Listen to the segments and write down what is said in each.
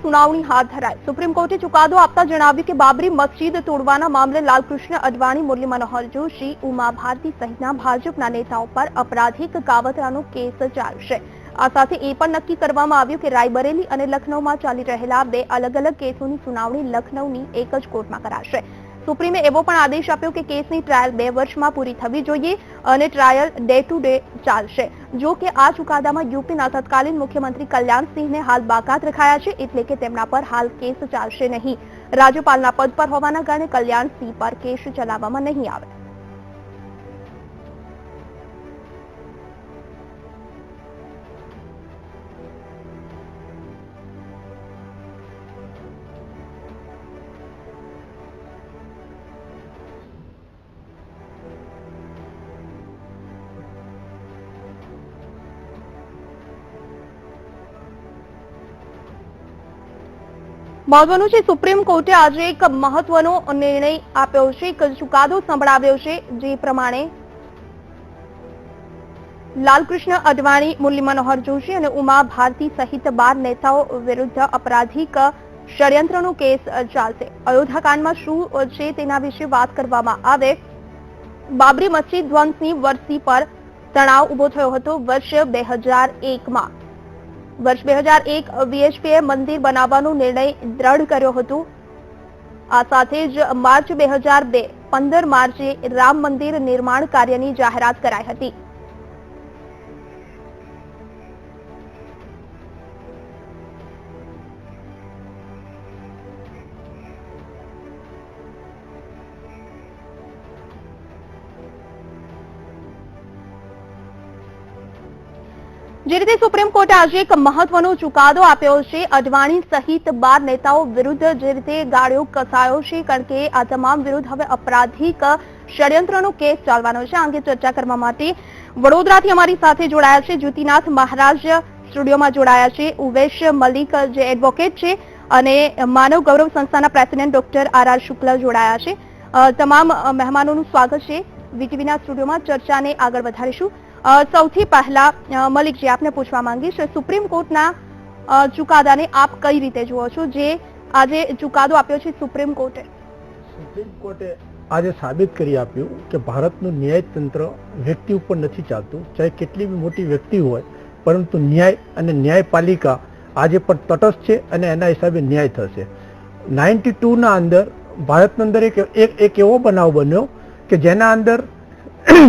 સુનાવણી હાથ ધરાઈ। સુપ્રીમ કોર્ટે ચુકાદો આપતા જણાવ્યું કે બાબરી મસ્જિદ તોડવાના મામલે લાલકૃષ્ણ અડવાણી, મુરલી મનોહર જોશી, ઉમા ભારતી સહિતના ભાજપના નેતાઓ પર અપરાધિક કાવતરાનો કેસ ચાલશે। આ સાથે એ પણ નક્કી કરવામાં આવ્યું કે રાયબરેલી અને લખનૌમાં ચાલી રહેલા બે અલગ અલગ કેસોની સુનાવણી લખનૌની એક જ કોર્ટમાં કરાશે। સુપ્રીમે એવો પણ આદેશ આપ્યો કે કેસની ટ્રાયલ 2 વર્ષમાં પૂરી થવી જોઈએ અને ટ્રાયલ ડે ટુ ડે ચાલશે। જો કે આ ચુકાદામાં યુપીના તત્કાલીન મુખ્યમંત્રી કલ્યાણસિંહને હાલ બાકાત રખાયા છે, એટલે કે તેમના પર હાલ કેસ ચાલશે નહીં। રાજ્યપાલના પદ પર હોવાના કારણે કલ્યાણસિંહ પર કેસ ચલાવવામાં નહીં આવે। મહત્વનું છે, સુપ્રીમ કોર્ટે આજે એક મહત્વનો નિર્ણય આપ્યો છે, એક ચુકાદો સંભળાવ્યો છે, જે પ્રમાણે લાલકૃષ્ણ અડવાણી, મુરલી મનોહર જોશી અને ઉમા ભારતી સહિત 12 નેતાઓ વિરુદ્ધ અપરાધિક ષડયંત્રનો કેસ ચાલશે। અયોધ્યાકાંડમાં શું છે તેના વિશે વાત કરવામાં આવે। બાબરી મસ્જિદ ધ્વંસની વર્ષી પર તણાવ ઉભો થયો હતો વર્ષ 2001માં। વર્ષ 2001 વીએચપીએ મંદિર બનાવવાનો નિર્ણય દ્રઢ કર્યો હતો। આ સાથે જ માર્ચ 2002 15 માર્ચે રામ મંદિર નિર્માણ કાર્યની જાહેરાત કરાઈ હતી। જે રીતે સુપ્રીમ કોર્ટે આજે એક મહત્વનો ચુકાદો આપ્યો છે, અડવાણી સહિત 12 નેતાઓ વિરુદ્ધ જે રીતે ગાળ્યો કસાયો છે, કારણ કે આ તમામ વિરુદ્ધ હવે અપરાધિક ષડયંત્રનો કેસ ચાલવાનો છે। આ અંગે ચર્ચા કરવા માટે વડોદરાથી અમારી સાથે જોડાયા છે જ્યોતિનાથ મહારાજ સ્ટુડિયોમાં જોડાયા છે, ઉવેશ મલિક જે એડવોકેટ છે અને માનવ ગૌરવ સંસ્થાના પ્રેસિડેન્ટ ડોક્ટર આર શુક્લ જોડાયા છે। તમામ મહેમાનોનું સ્વાગત છે વીટીવીના સ્ટુડિયોમાં। ચર્ચાને આગળ વધારીશું। સૌથી પહેલા મલિકજી, આપને પૂછવા માંગીશ, સુપ્રીમ કોર્ટના ચુકાદાને આપ કઈ રીતે જુઓ છો, જે આજે ચુકાદો આપ્યો છે સુપ્રીમ કોર્ટે? સુપ્રીમ કોર્ટે આજે સાબિત કરી આપ્યું કે ભારતનું ન્યાયતંત્ર વ્યક્તિ ઉપર નથી ચાલતું, ચાહે કેટલી બી મોટી વ્યક્તિ હોય, પરંતુ ન્યાય અને ન્યાયપાલિકા આજે પણ તટસ્થ છે અને એના હિસાબે ન્યાય થશે। 92ના અંદર ભારતના અંદર એક એવો બનાવ બન્યો કે જેના અંદર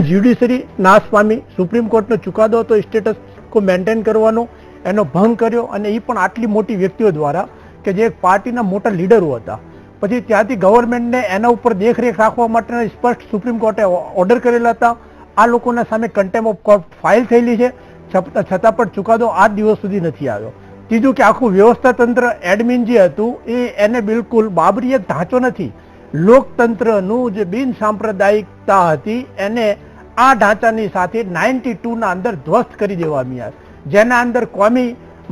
જ્યુડિશરી નાશ પામી। સુપ્રીમ કોર્ટનો ચુકાદો હતો સ્ટેટસ કો મેન્ટેન કરવાનો, એનો ભંગ કર્યો અને એ પણ આટલી મોટી વ્યક્તિઓ દ્વારા કે જે એક પાર્ટીના મોટા લીડરો હતા। પછી ત્યાંથી ગવર્મેન્ટને એના ઉપર દેખરેખ રાખવા માટેના સ્પષ્ટ સુપ્રીમ કોર્ટે ઓર્ડર કરેલા હતા। આ લોકોના સામે કન્ટેમ્પ ઓફ કોર્ટ ફાઇલ થયેલી છે, છતાં પણ ચુકાદો આ દિવસ સુધી નથી આવ્યો। ત્રીજું કે આખું વ્યવસ્થા તંત્ર એડમિન જે હતું એને બિલકુલ બાબરી એક ઢાંચો નથી, લોકતંત્રનું જે બિન સાંપ્રદાયિકતા હતી એને આ ઢાંચાની સાથે 92ના અંદર ધ્વસ્ત કરી દેવામાં આવ્યા। જેના અંદર કોમી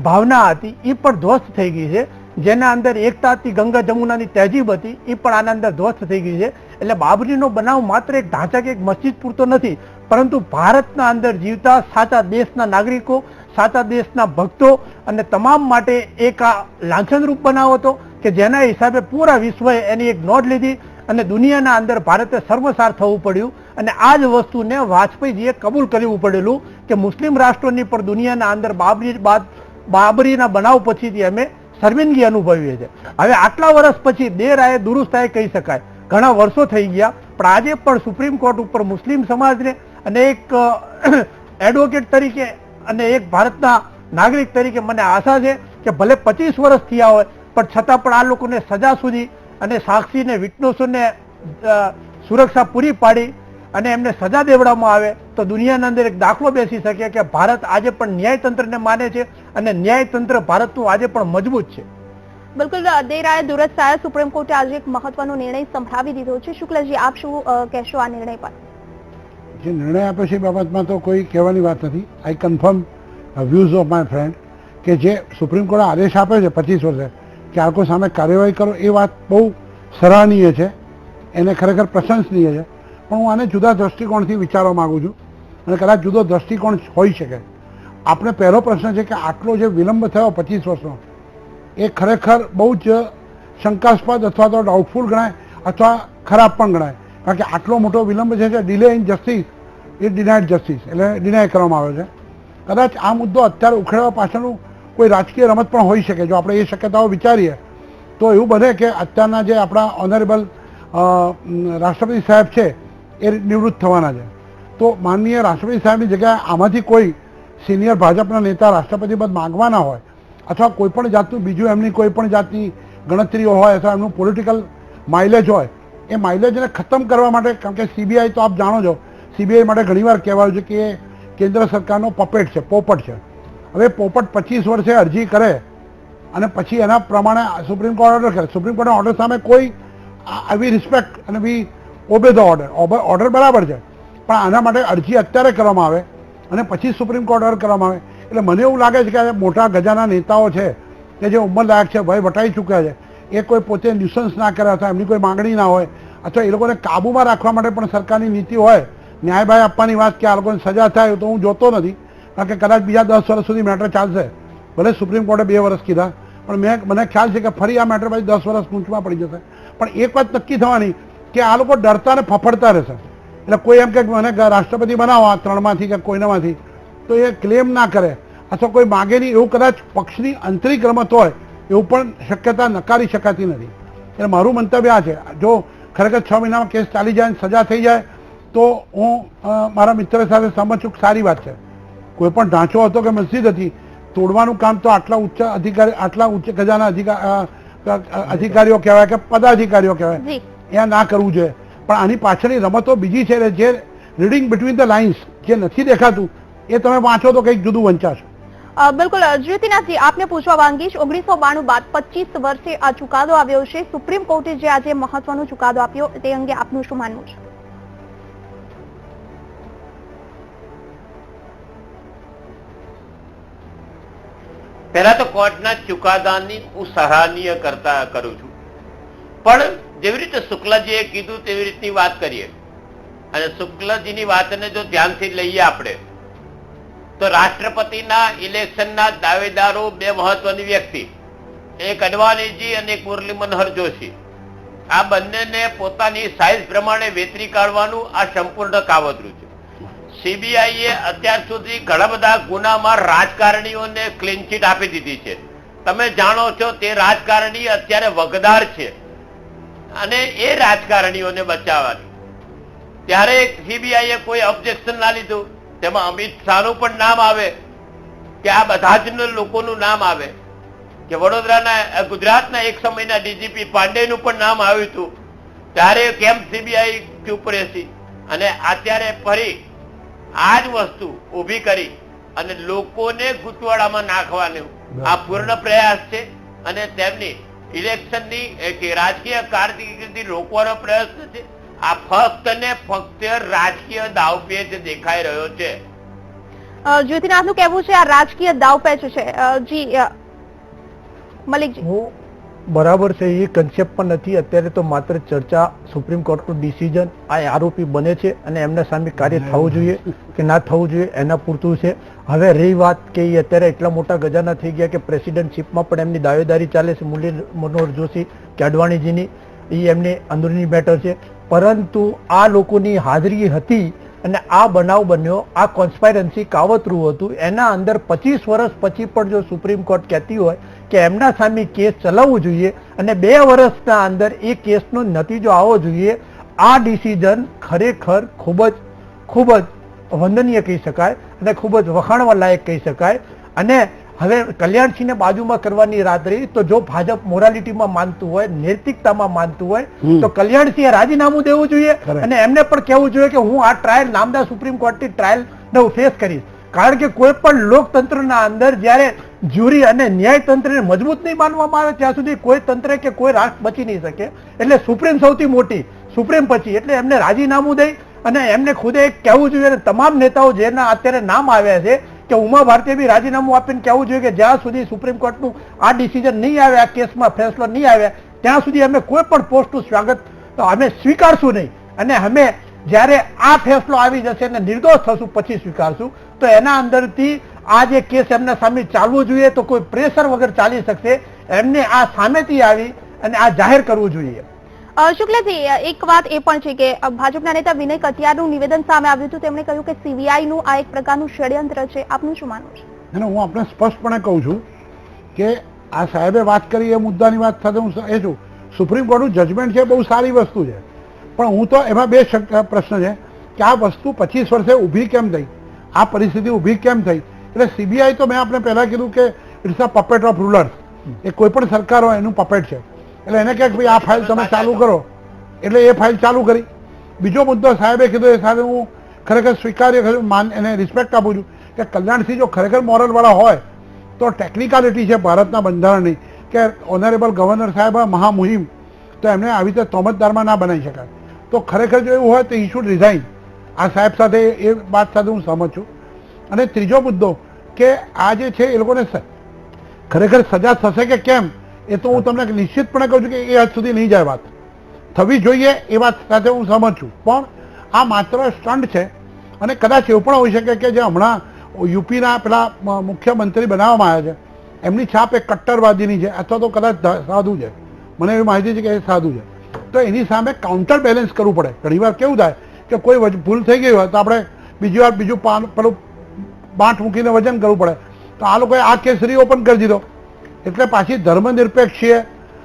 ભાવના હતી એ પણ ધ્વસ્ત થઈ ગઈ છે, જેના અંદર એકતા હતી, ગંગા જમુનાની તહેજીબ હતી, એ પણ આના અંદર ધ્વસ્ત થઈ ગઈ છે। એટલે બાબરીનો બનાવ માત્ર એક ઢાંચા કે એક મસ્જિદ પૂરતો નથી, પરંતુ ભારતના અંદર જીવતા સાચા દેશના નાગરિકો, સાચા દેશના ભક્તો અને તમામ માટે એક આ લાંછનરૂપ બનાવ હતો કે જેના હિસાબે પૂરા વિશ્વએ એની એક નોંધ લીધી અને દુનિયાના અંદર ભારતે સર્વસાર થવું પડ્યું। અને આ જ વસ્તુને વાજપેયીજીએ કબૂલ કરવું પડેલું કે મુસ્લિમ રાષ્ટ્રોની પર દુનિયાના અંદર બાબરીના બનાવ પછીથી અમે શર્મિંદગી અનુભવીએ છીએ। હવે આટલા વર્ષ પછી દેર આયે દુરુસ્ત આયે કહી શકાય, ઘણા વર્ષો થઈ ગયા, પણ આજે પણ સુપ્રીમ કોર્ટ ઉપર મુસ્લિમ સમાજને અને એક એડવોકેટ તરીકે અને એક ભારતના નાગરિક તરીકે મને આશા છે કે ભલે 25 વર્ષ થયા હોય પણ છતાં પણ આ લોકોને સજા સુધી અને સાક્ષીને વિટનેસોને સુરક્ષા પૂરી પાડી અને એમને સજા દેવડાવવામાં આવે તો દુનિયાના અંદર એક દાખલો બેસી શકે કે ભારત આજે પણ ન્યાયતંત્રને માને છે અને ન્યાયતંત્ર ભારતનું આજે પણ મજબૂત છે। બિલકુલ, દેર આયે દુરુસ્ત આયે સુપ્રીમ કોર્ટે આજે એક મહત્વનો નિર્ણય સંભળાવી દીધો છે। શુક્લજી, આપ શું કહેશો આ નિર્ણય પર? જે નિર્ણય આપ્યો છે એ બાબતમાં તો કોઈ કહેવાની વાત નથી। I confirm views of my friend કે જે સુપ્રીમ કોર્ટે આદેશ આપ્યો છે 25 વર્ષે કે આ લોકો સામે કાર્યવાહી કરો, એ વાત બહુ સરાહનીય છે, એને ખરેખર પ્રશંસનીય છે। પણ હું આને જુદા દ્રષ્ટિકોણથી વિચારવા માગું છું અને કદાચ જુદો દ્રષ્ટિકોણ હોઈ શકે। આપણે પહેલો પ્રશ્ન છે કે આટલો જે વિલંબ થયો 25 વર્ષનો, એ ખરેખર બહુ જ શંકાસ્પદ અથવા તો ડાઉટફુલ ગણાય અથવા ખરાબ પણ ગણાય. કારણ કે આટલો મોટો વિલંબ છે કે delay in justice is denied justice, એટલે ડિનાય કરવામાં આવે છે. કદાચ આ મુદ્દો અત્યારે ઉખેડવા પાછળનું કોઈ રાજકીય રમત પણ હોઈ શકે. જો આપણે એ શક્યતાઓ વિચારીએ તો એવું બને કે અત્યારના જે આપણા ઓનરેબલ રાષ્ટ્રપતિ સાહેબ છે એ નિવૃત્ત થવાના છે, તો માનનીય રાષ્ટ્રપતિ સાહેબની જગ્યાએ આમાંથી કોઈ સિનિયર ભાજપના નેતા રાષ્ટ્રપતિ પદ માંગવાના હોય અથવા કોઈ પણ જાતનું બીજું એમની કોઈ પણ જાતની ગણતરીઓ હોય અથવા એમનું પોલિટિકલ માઇલેજ હોય, એ માઇલેજને ખતમ કરવા માટે, કારણ કે સીબીઆઈ તો આપ જાણો છો, સીબીઆઈ માટે ઘણીવાર કહેવાયું છે કે એ કેન્દ્ર સરકારનો પપેટ છે, પોપટ છે. હવે પોપટ 25 વર્ષે અરજી કરે અને પછી એના પ્રમાણે સુપ્રીમ કોર્ટ ઓર્ડર કરે. સુપ્રીમ કોર્ટના ઓર્ડર સામે કોઈ વી રિસ્પેક્ટ અને વી ઓબે ધ ઓર્ડર, ઓર્ડર બરાબર છે, પણ આના માટે અરજી અત્યારે કરવામાં આવે અને પછી સુપ્રીમ કોર્ટ ઓર્ડર કરવામાં આવે. એટલે મને એવું લાગે છે કે આ મોટા ગજાના નેતાઓ છે કે જે ઉંમરલાયક છે, વય વટાઈ ચૂક્યા છે, એ કોઈ પોતે ન્યુસન્સ ના કરે અથવા એમની કોઈ માંગણી ના હોય અથવા એ લોકોને કાબૂમાં રાખવા માટે પણ સરકારની નીતિ હોય, ન્યાયભાઈ આપવાની વાત કે આ લોકોને સજા થાય તો હું જોતો નથી. કારણ કે કદાચ બીજા 10 વર્ષ સુધી મેટર ચાલશે. ભલે સુપ્રીમ કોર્ટે 2 વર્ષ કીધા, પણ મને ખ્યાલ છે કે ફરી આ મેટર પછી 10 વર્ષ પૂંછમાં પડી જશે. પણ એક વાત નક્કી થવાની કે આ લોકો ડરતા ને ફફડતા રહેશે. એટલે કોઈ એમ કે મને રાષ્ટ્રપતિ બનાવો આ 3માંથી કે કોઈનામાંથી, તો એ ક્લેમ ના કરે અથવા કોઈ માગે નહીં, એવું કદાચ પક્ષની આંતરિક રમત હોય એવું પણ શક્યતા નકારી શકાતી નથી. એટલે મારું મંતવ્ય આ છે, જો ખરેખર 6 મહિનામાં કેસ ચાલી જાય, સજા થઈ જાય તો હું મારા મિત્ર સાથે સહમત છું, સારી વાત છે. કોઈ પણ ઢાંચો હતો કે મસ્જિદ હતી, તોડવાનું કામ તો આટલા ઉચ્ચ અધિકારી, આટલા ઉચ્ચ ગજાના અધિકારીઓ કહેવાય કે પદાધિકારીઓ કહેવાય, ત્યાં ના કરવું જોઈએ. પણ આની પાછળની રમતો બીજી છે, જે રીડિંગ બિટવીન ધ લાઇન્સ જે નથી દેખાતું એ તમે વાંચો તો કંઈક જુદું વંચાશે. બિલકુલ જ્યોતિનાથજી, આપને પૂછવા માંગીશ, 1992 બાદ 25 વર્ષે આ ચુકાદો આવ્યો છે. સુપ્રીમ કોર્ટે જે આજે મહત્વનો ચુકાદો આપ્યો તે અંગે આપનું શું માનવું છે? પહેલા તો કોર્ટના ચુકાદાની હું સરાહનીય કરું છું, પણ જેવી રીતે શુક્લજીએ કીધું તેવી રીતની વાત કરીએ અને શુક્લજીની વાતને જો ધ્યાનથી લઈએ આપણે, તો રાષ્ટ્રપતિના ઇલેક્શનના દાવેદારો 2 મહત્વની વ્યક્તિ, એક અડવાણીજી અને એક મુરલી મનોહર જોશી, આ બંનેને પોતાની સાઇઝ પ્રમાણે વેતરી કાઢવાનું આ સંપૂર્ણ કાવતરું છે. સીબીઆઈએ અત્યાર સુધી ઘણા બધા ગુનામાં રાજકારણીઓને ક્લીન ચીટ આપી દીધી છે. તમે જાણો છો તે રાજકારણી અત્યારે વગદાર છે અને એ રાજકારણીઓને બચાવવાની, ત્યારે સીબીઆઈએ કોઈ ઓબ્જેક્શન ના લીધું. તેમાં અમિત શાહનું પણ નામ આવે કે આ બધા જ લોકોનું નામ આવે કે વડોદરાના ગુજરાતના એક સમયના ડીજીપી પાંડેનું પણ નામ આવ્યું હતું, ત્યારે કેમ સીબીઆઈ ચૂપ રહેશે? અને અત્યારે ફરી આ જ વસ્તુ ઊભી કરી અને લોકોને ગૂંચવાડામાં નાખવાનો આ પૂર્ણ પ્રયાસ છે અને તેમની ઇલેક્શનની કે રાજકીય કારકિર્દી રોકવાનો પ્રયત્ન છે. આ ફક્ત ને ફક્ત રાજકીય દાવપેચ દેખાઈ રહ્યો છે. જ્યોતિનાથનું કહેવું છે આ રાજકીય દાવપેચ છે. જી મલિકજી, બરાબર છે, એ કન્સેપ્ટ પણ નથી. અત્યારે તો માત્ર ચર્ચા સુપ્રીમ કોર્ટનું ડિસિઝન, આ આરોપી બને છે અને એમના સામે કાર્ય થવું જોઈએ કે ના થવું જોઈએ એના પૂરતું છે. હવે રહી વાત કે એ અત્યારે એટલા મોટા ગજાના થઈ ગયા કે પ્રેસિડેન્ટશીપમાં પણ એમની દાવેદારી ચાલે છે, મુરલી મનોહર જોશી કે અડવાણીજીની, એ એમની અંદરની મેટર છે. પરંતુ આ લોકોની હાજરી હતી અને આ બનાવ બન્યો, આ કોન્સ્પાયરન્સી કાવતરું હતું, એના અંદર 25 વર્ષ પછી પણ જો સુપ્રીમ કોર્ટ કહેતી હોય કે એમના સામે કેસ ચલાવવું જોઈએ અને 2 વર્ષના અંદર એ કેસનો નતીજો આવવો જોઈએ, આ ડિસિઝન ખરેખર ખૂબ જ વંદનીય કહી શકાય અને ખૂબ જ વખાણવા લાયક કહી શકાય. અને હવે કલ્યાણસિંહને બાજુમાં કરવાની રાત રહી, તો જો ભાજપ મોરાલિટીમાં માનતું હોય, નૈતિકતામાં માનતું હોય તો કલ્યાણસિંહે રાજીનામું દેવું જોઈએ અને એમને પણ કહેવું જોઈએ કે હું આ ટ્રાયલ, નામદાર સુપ્રીમ કોર્ટની ટ્રાયલને ફેસ કરીશ. કારણ કે કોઈ પણ લોકતંત્રના અંદર જ્યારે જ્યુરી અને ન્યાયતંત્રને મજબૂત નહીં માનવામાં આવે ત્યાં સુધી કોઈ તંત્ર કે કોઈ રાષ્ટ્ર બચી નહીં શકે. એટલે સુપ્રીમ સૌથી મોટી, સુપ્રીમ પછી, એટલે એમને રાજીનામું દઈ અને એમને ખુદે કહેવું જોઈએ અને તમામ નેતાઓ જેના અત્યારે નામ આવ્યા છે કે ઉમા ભારતીએ બી રાજીનામું આપીને કહેવું જોઈએ કે જ્યાં સુધી સુપ્રીમ કોર્ટનું આ ડિસિઝન નહીં આવે, આ કેસમાં ફેસલો નહીં આવે, ત્યાં સુધી અમે કોઈ પણ પોસ્ટનું સ્વાગત અમે સ્વીકારશું નહીં. અને અમે જ્યારે આ ફેસલો આવી જશે અને નિર્દોષ થશું પછી સ્વીકારશું. તો એના અંદરથી આ જે કેસ એમના સામે ચાલવો જોઈએ તો કોઈ પ્રેશર વગર ચાલી શકશે એમને આ સામેથી આવી અને આ જાહેર કરવું જોઈએ. શુક્લાજી, એક વાત એ પણ છે કે ભાજપના નેતા વિનય કટિયારનું નિવેદન સામે આવ્યું હતું. તેમણે કહ્યું કે CBI નું આ એક પ્રકારનું ષડયંત્ર છે. આપનું શું માનવું છે? હું આપણે સ્પષ્ટપણે કહું છું કે આ સાહેબે વાત કરી એ મુદ્દાની વાત સાથે હું એ છું. સુપ્રીમ કોર્ટનું જજમેન્ટ છે બહુ સારી વસ્તુ છે, પણ હું તો એમાં બે પ્રશ્ન છે કે આ વસ્તુ 25 વર્ષે ઊભી કેમ થઈ, આ પરિસ્થિતિ ઊભી કેમ થઈ. એટલે CBI તો મેં આપણે પહેલા કીધું કે it's a puppet of rulers. એ કોઈ પણ સરકાર હોય એનું પપેટ છે. એટલે એને કહે કે ભાઈ આ ફાઇલ તમે ચાલુ કરો, એટલે એ ફાઇલ ચાલુ કરી. બીજો મુદ્દો સાહેબે કીધું એ સાથે હું ખરેખર સ્વીકાર્ય એને રિસ્પેક્ટ આપું છું કે કલ્યાણસિંહ જો ખરેખર મોરલવાળા હોય તો ટેકનિકાલિટી છે ભારતના બંધારણની કે ઓનરેબલ ગવર્નર સાહેબ મહામુહિમ, તો એમને આવી રીતે તોમતદારમાં ના બનાવી શકાય. તો ખરેખર જો એવું હોય તો ઈ શુડ રિઝાઇન. આ સાહેબ સાથે એ વાત સાથે હું સહમત છું. અને ત્રીજો મુદ્દો કે આ જે છે એ લોકોને ખરેખર સજા થશે કે કેમ, એ તો હું તમને નિશ્ચિતપણે કહું છું કે એ હદ સુધી નહીં જાય. વાત થવી જોઈએ એ વાત સાથે હું સહમત છું, પણ આ માત્ર સ્ટન્ટ છે. અને કદાચ એવું પણ હોઈ શકે કે જે હમણાં યુપીના પેલા મુખ્યમંત્રી બનાવવામાં આવ્યા છે એમની છાપ એક કટ્ટરવાદીની છે અથવા તો કદાચ સાધુ છે. મને એવી માહિતી છે કે એ સાધુ છે. તો એની સામે કાઉન્ટર બેલેન્સ કરવું પડે. ઘણીવાર કેવું થાય કે કોઈ ભૂલ થઈ ગઈ હોય તો આપણે બીજી વાર બીજું પેલું બાંટ મૂકીને વજન કરવું પડે. તો આ લોકોએ આ કેસ રીઓપન કરી દીધો. એટલે પાછી ધર્મનિરપેક્ષ છીએ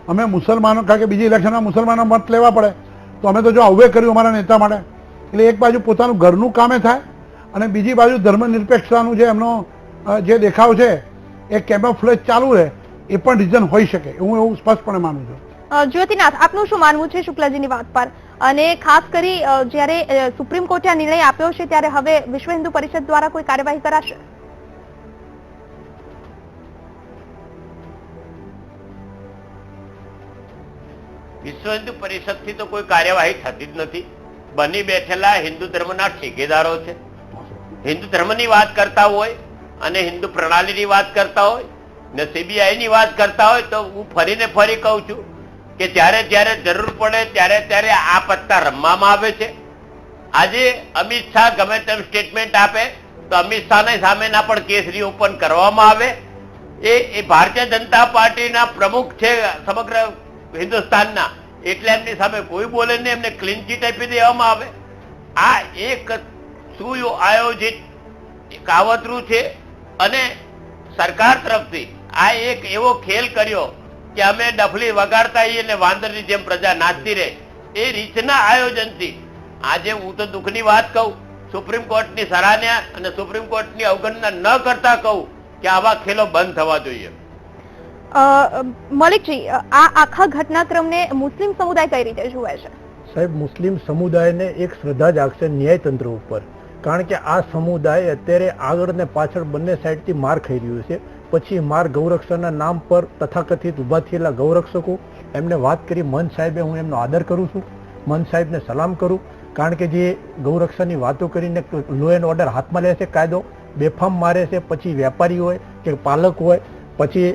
અમે મુસલમાનો, કારણ કે બીજી ઇલેક્શનમાં મુસલમાનો મત લેવા પડે, તો અમે તો જો આવું કર્યું અમારા નેતા માટે. એટલે એક બાજુ પોતાનું ઘરનું કામે થાય અને બીજી બાજુ ધર્મનિરપેક્ષતાનું જે એમનો જે દેખાવ છે એ કેમોફ્લેજ ચાલુ રહે, એ પણ રીઝન હોઈ શકે. હું એવું સ્પષ્ટપણે માનું છું. જ્યોતિનાથ, આપનું શું માનવું છે શુક્લાજીની વાત પર? અને ખાસ કરી જ્યારે સુપ્રીમ કોર્ટે આ નિર્ણય આપ્યો છે ત્યારે હવે વિશ્વ હિન્દુ પરિષદ દ્વારા કોઈ કાર્યવાહી કરાશે? વિશ્વ હિન્દુ પરિષદ થી તો કોઈ કાર્યવાહી થતી જ નથી. બની બેઠેલા હિન્દુ ધર્મના ઠેકેદારો છે. હિન્દુ ધર્મની વાત કરતા હોય અને હિન્દુ પ્રણાલીની વાત કરતા હોય ને CBI ની વાત કરતા હોય તો હું ફરીને ફરી કહું છું કે જ્યારે જ્યારે જરૂર પડે ત્યારે ત્યારે આ પત્તા રમવામાં આવે છે. આજે અમિત શાહ ગમે તેમ સ્ટેટમેન્ટ આપે તો અમિત શાહની સામેના પણ કેસ રીઓપન કરવામાં આવે. એ ભારતીય જનતા પાર્ટીના પ્રમુખ છે સમગ્ર હિન્દુસ્તાનના, એટલે એમની સામે કોઈ બોલે નહીં, એમને ક્લીન ચીટ આપી દેવામાં આવે. આ એક સુઆયોજિત કાવતરું છે અને સરકાર તરફથી આ એક એવો ખેલ કર્યો કે અમે ડફલી વગાડતા આવીએ ને વાંદરની જેમ પ્રજા નાચતી રહે, એ રીતના આયોજનથી આજે હું તો દુઃખની વાત કહું, સુપ્રીમ કોર્ટની સરાહના અને સુપ્રીમ કોર્ટની અવગણના ન કરતા કહું કે આવા ખેલો બંધ થવા જોઈએ. મલિકજી, આ આખા ઘટનાક્રમને મુસ્લિમ સમુદાય કઈ રીતે જુએ છે? સાહેબ, મુસ્લિમ સમુદાયને એક શ્રદ્ધા જાગશે ન્યાયતંત્ર ઉપર. કારણ કે આ સમુદાય અત્યારે આગળ ને પાછળ બંને સાઈડથી માર ખાઈ રહ્યું છે. પછી માર ગૌરક્ષકના નામ પર તથાકથિત ઉભા થયેલા ગૌરક્ષકો એમને વાત કરી. મન સાહેબે, હું એમનો આદર કરું છું, મન સાહેબને સલામ કરું, કારણ કે જે ગૌરક્ષાની વાતો કરીને લો એન્ડ ઓર્ડર હાથમાં લે છે, કાયદો બેફામ મારે છે. પછી વેપારી હોય કે પાલક હોય, પછી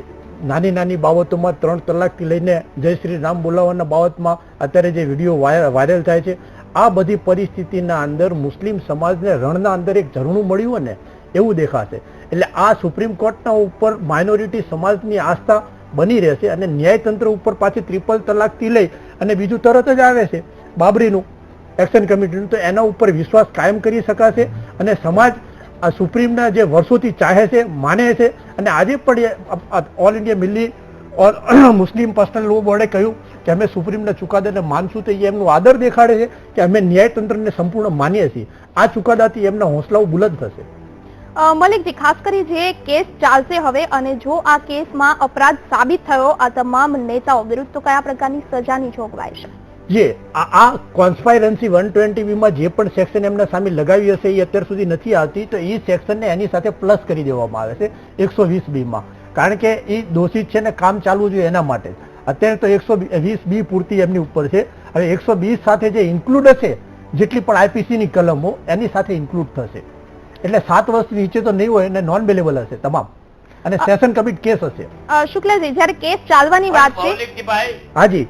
નાની નાની બાબતોમાં 3 તલાકથી લઈને જય શ્રી રામ બોલાવવાના બાબતમાં અત્યારે જે વિડીયો વાયરલ થાય છે, આ બધી પરિસ્થિતિના અંદર મુસ્લિમ સમાજને રણના અંદર એક ઝરણું મળ્યું ને એવું દેખાશે. એટલે આ સુપ્રીમ કોર્ટના ઉપર માઇનોરિટી સમાજની આસ્થા બની રહેશે અને ન્યાયતંત્ર ઉપર પાછી 3 તલાકથી લઈ અને બીજું તરત જ આવે છે બાબરીનું એક્શન કમિટીનું, તો એના ઉપર વિશ્વાસ કાયમ કરી શકાશે અને સમાજ આ સુપ્રીમના જે વર્ષોથી ચાહે છે, માને છે. અને આજે પણ ઓલ ઇન્ડિયા મિલ્લી મુસ્લિમ પર્સનલ લો બોર્ડે કહ્યું કે અમે સુપ્રીમના ચુકાદાને માનશું, તો એ એમનું આદર દેખાડે છે કે અમે ન્યાયતંત્રને સંપૂર્ણ માનીએ છીએ. આ ચુકાદાથી એમના હોંસલાઓ બુલંદ થશે. મલિકજી, ખાસ કરી જે કેસ ચાલશે હવે, અને જો આ કેસમાં અપરાધ સાબિત થયો આ તમામ નેતાઓ વિરુદ્ધ, તો કયા પ્રકારની સજાની જોગવાઈ છે? જે આ કોન્સ્પાયરન્સી 120B માં જે પણ સેક્શન એમના સામે લગાવી હશે એ અત્યાર સુધી નથી આવતી, તો એ સેક્શનને એની સાથે પ્લસ કરી દેવામાં આવે છે 120B માં, કારણ કે એ દોષિત છે ને કામ ચાલવું જોઈએ એના માટે. અત્યારે તો 120B પૂરતી એમની ઉપર છે. હવે 120 સાથે જે ઇન્ક્લુડ હશે જેટલી પણ IPC ની કલમો એની સાથે ઇન્ક્લુડ થશે. એટલે 7 વર્ષ નીચે તો નહીં હોય અને નોન બેલેબલ હશે તમામ, અને સેશન કમિટ કેસ હશે. શુક્લાજી, જ્યારે કેસ ચાલવાની વાત છે, હાજી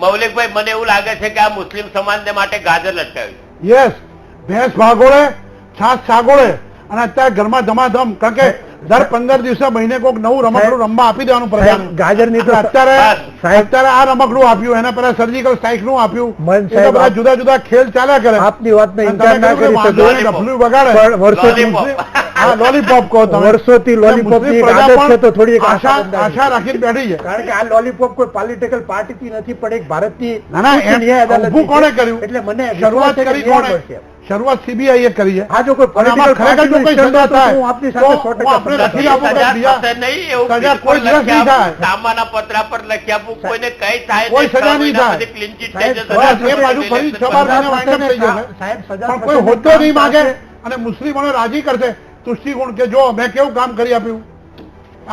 મૌલિકભાઈ, મને એવું લાગે છે કે આ મુસ્લિમ સમાજને માટે ગાજર લટકાવ્યું. યસ, ભેંસ ભાગોળે છાસ છાગોળે અને અત્યારે ઘરમાં ધમાધમ, કારણ કે દર 15 દિવસે મહિને કોઈક નવું રમકડું રમવા આપી દેવાનું પ્રજાને. ગાજરની તો અત્યારે આ રમકડું આપ્યું, એના પહેલા સર્જિકલ સ્ટ્રાઇક નું આપ્યું, મન એ તો બધા જુદા જુદા ખેલ ચાલ્યા કરે. આપની વાતને અને ઇનકાર તમે ના કીધું કે કરી વાંધો નહીં, શકો. ડફલું વગાડે. વર્ષોથી હા, લોલીપોપ કહો તમે. વર્ષોથી લોલીપોપ ની મુસ્લિમ આદત પ્રજા છે તો થોડી એક પણ આશા બંધાણી. આશા રાખીને બેઠી છે. કારણ કે આ લોલીપોપ કોઈ પોલિટિકલ પાર્ટીથી નથી પણ એક ભારતની ના ના, ઉચ્ચ ન્યાય અદાલતની ઊભું કોણે છે. કર્યું? એટલે મને શરૂઆત વિશ્વાસ છે કે કરી ન્યાય કોણે? મળશે. શરૂઆત CBI એ કરી છે. આ જો કોઈ અને આમાં political ખરેખર જો કોઈ party સજા તો થાય હું આપની તો સાથે હું 100% આપણે સંમત નથી છું. આપું કે સજા બીજા થશે નહીં, એવું સજા બિલકુલ કોઈ દિવસ લખી નહીં આપું. થાય. સામાના પત્રા પર લખી આપું, કોઈને કઈ થાય કોઈ નહીં, સજા 6 નહીં મહિના થાય. પછી clean sheet સાહેબ, થઈ જશે. બસ એ બાજુ ફરી 6 મહિને વાઇન્ડ અપ થઈ જશે. સાહેબ, સજા પણ થશે કોઈ ને હોદ્દો કામ નહીં માગે થશે. અને મુસ્લિમોને રાજી કરશે તુષ્ટિગુણ કે જો મેં કેવું કામ કરી આપ્યું.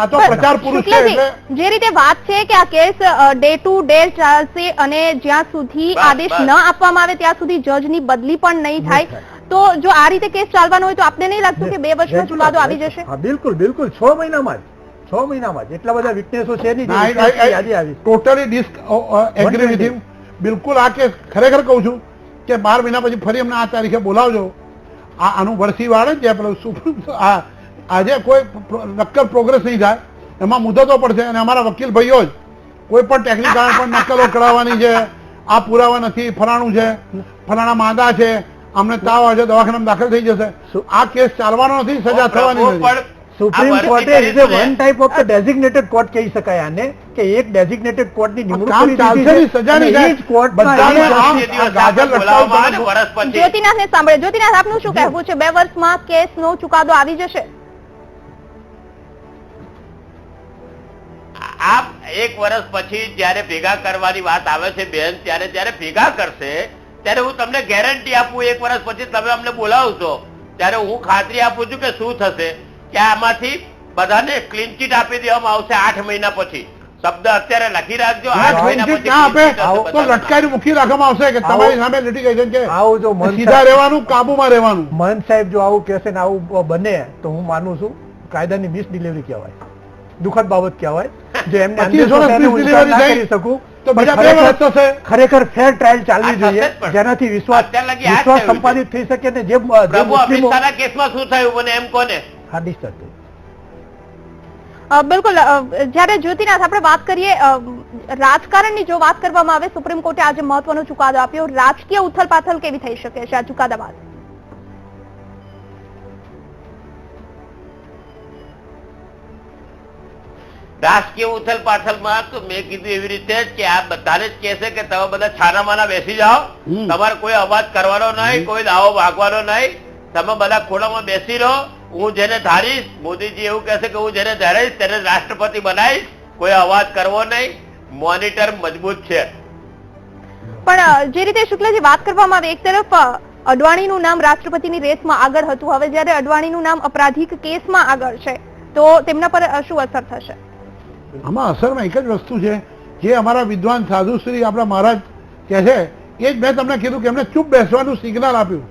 આ તો પ્રચાર પુરુષ છે શુક્લાજી, એટલે જે રીતે વાત છે કે આ કેસ ડે ટુ ડે ચાલશે અને જ્યાં સુધી બસ, આદેશ બસ. ન આપવામાં આવે ત્યાં સુધી જજની બદલી પણ નહીં થાય, તો જો આ રીતે કેસ ચાલવાનો હોય તો આપને નહીં લાગતું કે 2 વર્ષમાં ચુકાદો આવી જશે? હા, બિલકુલ બિલકુલ 6 મહિનામાં જ 6 મહિનામાં જ એટલા બધા વિટનેસો છે નહીં જે વિશ્વાસની યાદી આવી. Totally agree with him. બિલકુલ આ કેસ ખરેખર કહું છું કે 12 મહિના પછી ફરી અમને આ તારીખે બોલાવજો. આનું વરસી વાળે જે પેલું આજે કોઈ નક્કર પ્રોગ્રેસ નહીં થાય એમાં મુદતો પડશે અને અમારા વકીલ ભાઈઓ જ કોઈ પણ ટેકનિકલ પણ નકલો કરાવવાની છે, આ પુરાવા નથી, ફલાણું છે, ફલાણા માંદા છે, અમને તાવ આવે છે, દવાખાનામાં દાખલ થઈ જશે. આ કેસ ચાલવાનો નથી, સજા થવાની નથી. પણ સુપ્રીમ આ કોર્ટે વરસી ઇઝ કરી one type of the designated court કહી શકાય આને કે એક ડેઝિગ્નેટેડ કોર્ટની નિમણૂક કામ કરી ચાલશે દીધી નહીં, છે. સજા નહીં અને થાય. એ જ કોર્ટમાં બધાને એ જ આમ વર્ષે દિવસ ગાજર આપણે બોલાવવામાં આવે ને લટકાવતા વર્ષ પછી. જ્યોતિનાથને સાંભળે. જ્યોતિનાથ, આપનું શું કહેવું છે? 2 વર્ષમાં કેસનો ચુકાદો આવી જશે? આપ 1 વર્ષ પછી જયારે ભેગા કરવાની વાત આવે છે બેન, ત્યારે ભેગા કરશે ત્યારે હું તમને ગેરંટી આપું 1 વર્ષ પછી તમે અમને બોલાવશો ત્યારે હું ખાતરી આપું છું કે શું થશે કે આમાંથી બધાને ક્લીન ચીટ આપી દેવામાં આવશે 8 મહિના પછી. શબ્દ અત્યારે લખી રાખજો, 8 મહિના પછી ના clean sheet આપે હશે તો બધાના. લટકાઈને મૂકી રાખવામાં આવશે કે તમારી સામે litigation છે. આવું જો મન સીધા રહેવાનું, કાબુમાં રહેવાનું. મન સાહેબ જો આવું કહેશે ને આવું બને તો હું માનું છું કાયદાની મિસ ડિલિવરી કહેવાય, દુઃખદ બાબત કહેવાય. જો એમને 25 વર્ષ અંદેશો છે, miss હું ઇનકાર ના delivery કરી શકું તો બીજા પણ 2 વર્ષ થશે. ખરેખર ફેર ટ્રાયલ ચાલવી આ થશે જોઈએ જ પણ. જેનાથી વિશ્વાસ અત્યાર લગી આ જ વિશ્વાસ થયું છે. સંપાદિત થઈ શકે ને જે પ્રભુ અમિત મુસ્લિમો શાહના કેસમાં શું થયું મને એમ કોને? હા ડિસ્ટર્બ બિલકુલ. જ્યારે જ્યોતિનાથ આપણે વાત કરીએ રાજકારણની જો વાત કરવામાં આવે, સુપ્રીમ કોર્ટે આજે મહત્વનો ચુકાદો આપ્યો. રાજકીય ઉથલપાથલ કેવી થઈ શકે છે આ ચુકાદા બાદ? રાજકીય ઉથલ પાથલમાં તો મેં કીધું એવી રીતે જ કે આ બધાને જ કહેશે કે તમે બધા છાનામાના બેસી જાઓ, તમારે કોઈ અવાજ કરવાનો નહીં, કોઈ દાવો ભાગવાનો નહીં, તમે બધા ખોલામાં બેસી રહો. હું જેને ધારીશ, મોદીજી એવું કહેશે કે હું જેને ધારીશ તેને રાષ્ટ્રપતિ બનાવીશ, કોઈ અવાજ કરવો નહીં, મોનિટર મજબૂત છે. પણ જે રીતે શુક્લાજી વાત કરવામાં આવે, એક તરફ અડવાણીનું નામ રાષ્ટ્રપતિની રેસમાં આગળ હતું, હવે જ્યારે અડવાણીનું નામ અપરાધિક કેસમાં આગળ છે તો તેમના પર શું અસર થશે? આમાં અસરમાં એક જ વસ્તુ છે જે અમારા વિદ્વાન સાધુશ્રી આપણા મહારાજ કહે છે એ જ મેં તમને કીધું કે એમને ચૂપ બેસવાનું સિગ્નલ આપ્યું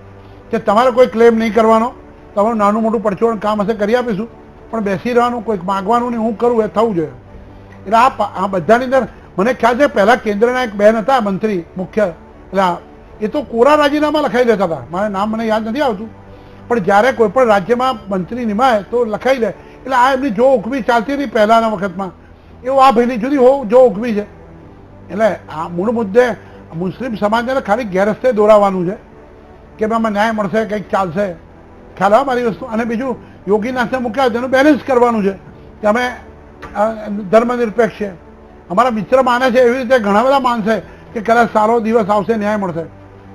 કે તમારે કોઈ ક્લેમ નહીં કરવાનો, તમારું નાનું મોટું પડછોડ કામ હશે કરી આપીશું, પણ બેસી રહેવાનું, કોઈક માગવાનું નહીં, હું કરું એ થવું જોઈએ. એટલે આ બધાની અંદર મને ખ્યાલ છે પહેલા કેન્દ્રના એક બેન હતા મંત્રી મુખ્ય, એટલે એ તો કોરા રાજીનામા લખાઈ દેતા હતા, મારે નામ મને યાદ નથી આવતું, પણ જ્યારે કોઈ પણ રાજ્યમાં મંત્રી નિમાય તો લખાઈ દે. એટલે આ એમની જો ઉકમી ચાલતી હતી પહેલાના વખતમાં, એવું આ ભાઈની જુદી જો ઉકમી છે. એટલે આ મૂળ મુદ્દે મુસ્લિમ સમાજને ખાલી ગેરસ્તે દોરાવવાનું છે કે આમાં ન્યાય મળશે, કંઈક ચાલશે, ખ્યાલ આવે મારી વસ્તુ. અને બીજું યોગીનાથને મૂક્યા તેનું બેલેન્સ કરવાનું છે કે અમે ધર્મનિરપેક્ષ છે. અમારા મિત્ર માને છે એવી રીતે ઘણા બધા માનશે કે કદાચ સારો દિવસ આવશે, ન્યાય મળશે.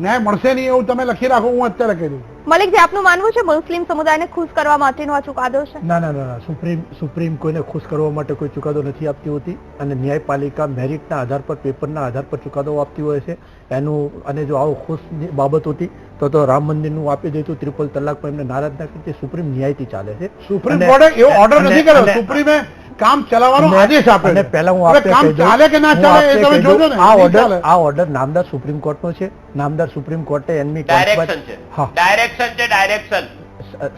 ન્યાય મળશે નહીં એવું તમે લખી રાખો, હું અત્યારે કહી દઉં. મલિકજી, આપનું માનવું છે મુસ્લિમ સમુદાયને ખુશ કરવા માટેનો આ ચુકાદો છે? ના ના ના, સુપ્રીમ કોઈને ખુશ કરવા માટે કોઈ ચુકાદો નથી આપતી હોતી અને ન્યાયપાલિકા મેરિટના આધાર પર, પેપરના આધાર પર ચુકાદો આપતી હોય છે એનું. અને જો આવું ખુશ બાબત હોતી તો રામ મંદિરનું આપી દેતું, ટ્રિપલ તલાક પર એમને નારાજ ના કરી. સુપ્રીમ ન્યાયથી ચાલે છે. સુપ્રીમ કોર્ટે એવો ઓર્ડર નથી કર્યો, સુપ્રીમે કામ ચલાવવાનો આદેશ આપ્યો. અને પહેલા હું આપને કામ કહી દઉં, ચાલે કે ના ચાલે એ તમે જોજો ને. આ ઓર્ડર નામદાર સુપ્રીમ કોર્ટનો છે. નામદાર સુપ્રીમ કોર્ટે એમની ડાયરેક્શન છે, હા ડાયરેક્શન છે, ડાયરેક્શન.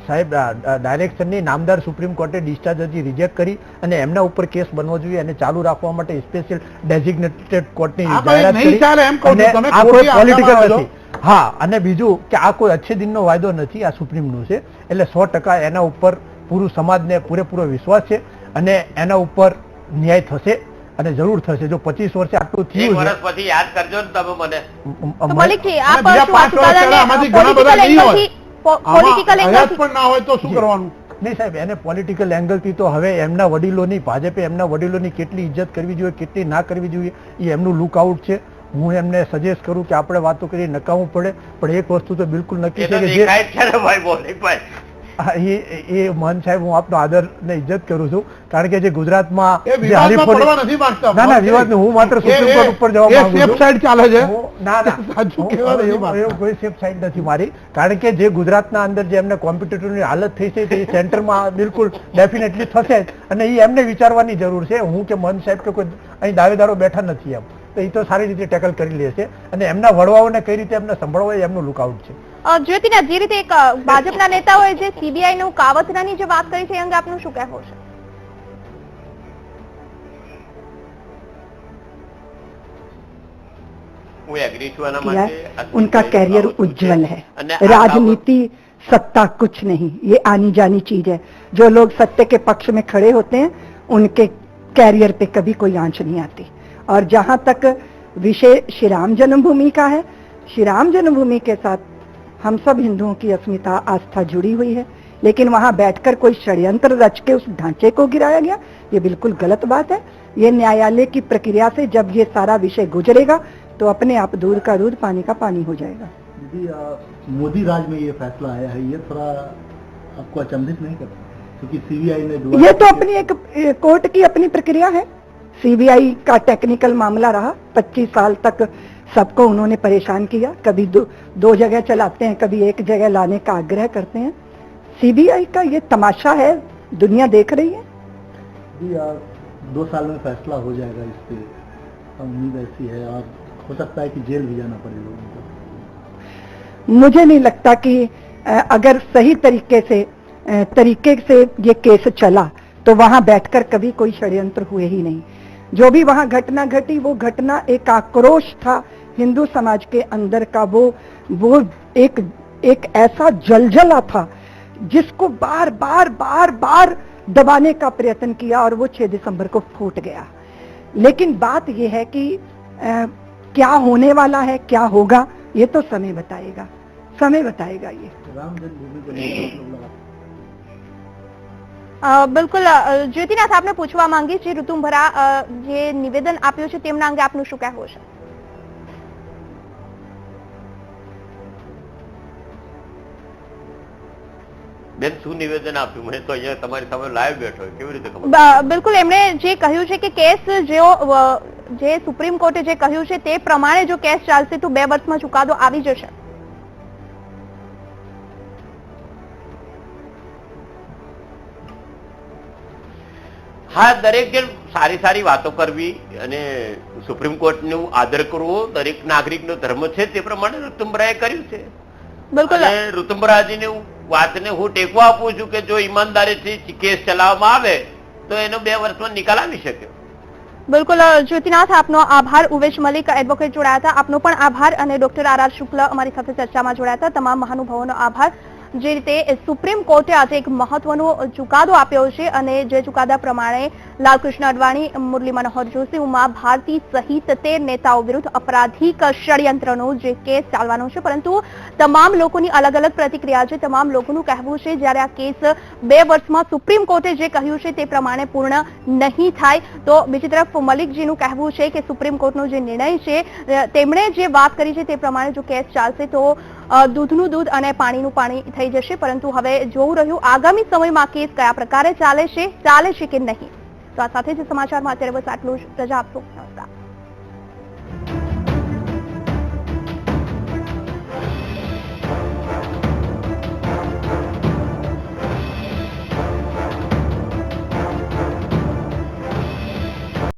સાહેબ, ડાયરેક્શનની નામદાર સુપ્રીમ કોર્ટે ડિસ્ચાર્જ અરજી રિજેક્ટ કરી અને એમના ઉપર કેસ બનવો જોઈએ અને ચાલુ રાખવા માટે સ્પેશિયલ ડેઝિગ્નેટેડ કોર્ટની જાહેરાત નહીં ચાલે એમ કહું છું. તમે આ કોઈ ખોટી પોલિટિકલ આશા નથી. હા, અને બીજું કે આ કોઈ અચ્છે દિનનો વાયદો નથી, આ સુપ્રીમનું છે. એટલે 100% એના ઉપર પૂરું સમાજને પૂરેપૂરો વિશ્વાસ છે અને એના ઉપર ન્યાય થશે અને જરૂર થશે. જો 25 વર્ષે આટલું થયું વર્ષ પછી યાદ કરજો ને તમે મને. તો મલિકજી, આપ બીજા શું 5 વર્ષ પહેલા આમાંથી ઘણા બધા નહીં હોય. પોલિટિકલ આયાત પણ ના હોય તો શું કરવાનું? નહીં સાહેબ, એને પોલિટિકલ એંગલથી તો હવે એમના વડીલોની, ભાજપે એમના વડીલોની કેટલી ઇજ્જત કરવી જોઈએ, કેટલી ના કરવી જોઈએ, એ એમનું લુકઆઉટ છે. હું એમને સજેસ્ટ કરું કે આપણે વાતો કરી નકામવું પડે, પણ એક વસ્તુ તો બિલકુલ નક્કી છે કે એ મન સાહેબ, હું આપનો આદર ને ઇજ્જત કરું છું, કારણ કે જે ગુજરાતમાં ના વિવાદ, હું માત્ર સુપ્રીમ કોર્ટ ઉપર જવા માંગુ છું. ચાલે છે કોઈ સેફ સાઈડ નથી મારી, કારણ કે જે ગુજરાતના અંદર જે એમને કોમ્પિટિટરની હાલત થઈ છે તે સેન્ટરમાં બિલકુલ ડેફિનેટલી થશે જ, અને એ એમને વિચારવાની જરૂર છે. હું કે મન સાહેબ કે કોઈ અહીં દાવેદારો બેઠા નથી, એમ તો એ તો સારી રીતે ટેકલ કરી લેશે, અને એમના વડવાઓને કઈ રીતે એમને સંભાળવા એમનું લુકઆઉટ છે. જ્યોતિનાથ, જે રીતે એક ભાજપના નેતાઓએ જે સીબીઆઈ નું કાવતરાની જે વાત કરી છે, એ અંગે આપનું શું કહેવું છે? उनका कैरियर उज्जवल है. राजनीति सत्ता कुछ नहीं, ये आनी जानी चीज है. जो लोग सत्य के पक्ष में खड़े होते हैं उनके कैरियर पे कभी कोई आंच नहीं आती. और जहां तक विषय श्री राम जन्मभूमि का है, श्री राम जन्मभूमि के साथ हम सब हिंदुओं की अस्मिता आस्था जुड़ी हुई है, लेकिन वहां बैठकर कोई षड्यंत्र रच के उस ढांचे को गिराया गया, ये बिल्कुल गलत बात है. ये न्यायालय की प्रक्रिया से जब ये सारा विषय गुजरेगा तो अपने आप दूध का दूध पानी का पानी हो जाएगा. दीदी, मोदी राज में ये फैसला आया है, ये थोड़ा आपको अचंभित नहीं करता? क्योंकि सीबीआई ने ये तो अपनी एक कोर्ट की अपनी प्रक्रिया है. सीबीआई का टेक्निकल मामला रहा. 25 साल तक सबको उन्होंने परेशान किया. कभी दो जगह चलाते हैं, कभी एक जगह लाने का आग्रह करते हैं. सीबीआई का ये तमाशा है, दुनिया देख रही है. 2 साल में फैसला हो जाएगा इस पे, उम्मीद ऐसी है, और हो सकता है कि जेल भी जाना पड़े लोगों को. मुझे नहीं लगता कि अगर सही तरीके से ये केस चला तो वहां बैठकर कभी कोई षड्यंत्र हुए ही नहीं. जो भी वहां घटना घटी, वो घटना एक आक्रोश था हिंदू समाज के अंदर का. वो एक ऐसा जलजला था जिसको बार बार दबाने का प्रयत्न किया, और वो 6 दिसंबर को फूट गया. लेकिन बात ये है कि क्या होने वाला है, क्या होगा, ये तो समय बताएगा. ये राम जन्मभूमि को लेकर બિલકુલ. જ્યોતિનાથ, આપને પૂછવા માંગી છે, ઋતુંભરા જે નિવેદન આપ્યું છે તેમના અંગે આપનું શું કહેવું છે? બેન, શું નિવેદન આપ્યું? મેં તો અહીંયા તમારી સામે લાઈવ બેઠો, કેવી રીતે ખબર? બિલકુલ, એમણે જે કહ્યું છે કે કેસ જે સુપ્રીમ કોર્ટે જે કહ્યું છે તે પ્રમાણે જો કેસ ચાલશે તો 2 વર્ષમાં ચુકાદો આવી જશે. હા, દરેક જણ સારી વાતો કરવી અને સુપ્રીમ કોર્ટનો આદર કરવો દરેક નાગરિકનો ધર્મ છે, તે પ્રમાણે ઋતુંબરાએ કર્યું છે. બિલકુલ. ઋતુંબરાજીની વાતને હું ટેકો આપું છું કે જો ઈમાનદારીથી કેસ ચલાવવામાં આવે તો એનો 2 વર્ષમાં નિકાલ આવી શકે. બિલકુલ. જ્યોતિનાથ, આપનો આભાર. ઉવેશ મલિક એડવોકેટ જોડાયા હતા, આપનો પણ આભાર. અને ડોક્ટર આર શુક્લ અમારી સાથે ચર્ચામાં જોડાયા હતા. તમામ મહાનુભાવોનો આભાર. જે રીતે સુપ્રીમ કોર્ટે આજે એક મહત્વનો ચુકાદો આપ્યો છે, અને જે ચુકાદા પ્રમાણે લાલકૃષ્ણ અડવાણી, મુરલી મનોહર જોશી, ઉમા ભારતી સહિત 13 નેતાઓ વિરુદ્ધ અપરાધિક ષડયંત્રનો જે કેસ ચાલવાનો છે, પરંતુ તમામ લોકોની અલગ અલગ પ્રતિક્રિયા છે. તમામ લોકોનું કહેવું છે જ્યારે આ કેસ 2 વર્ષમાં સુપ્રીમ કોર્ટે જે કહ્યું છે તે પ્રમાણે પૂર્ણ નહીં થાય, તો બીજી તરફ મલિકજીનું કહેવું છે કે સુપ્રીમ કોર્ટનો જે નિર્ણય છે, તેમણે જે વાત કરી છે તે પ્રમાણે જો કેસ ચાલશે તો દૂધનું દૂધ અને પાણીનું પાણી થઈ જશે. પરંતુ હવે જોવું રહ્યું આગામી સમયમાં કેસ કયા પ્રકારે ચાલે છે કે નહીં. તો આ સાથે જ સમાચારમાં અત્યારે બસ આટલું જ. રજા આપશો. નમસ્કાર.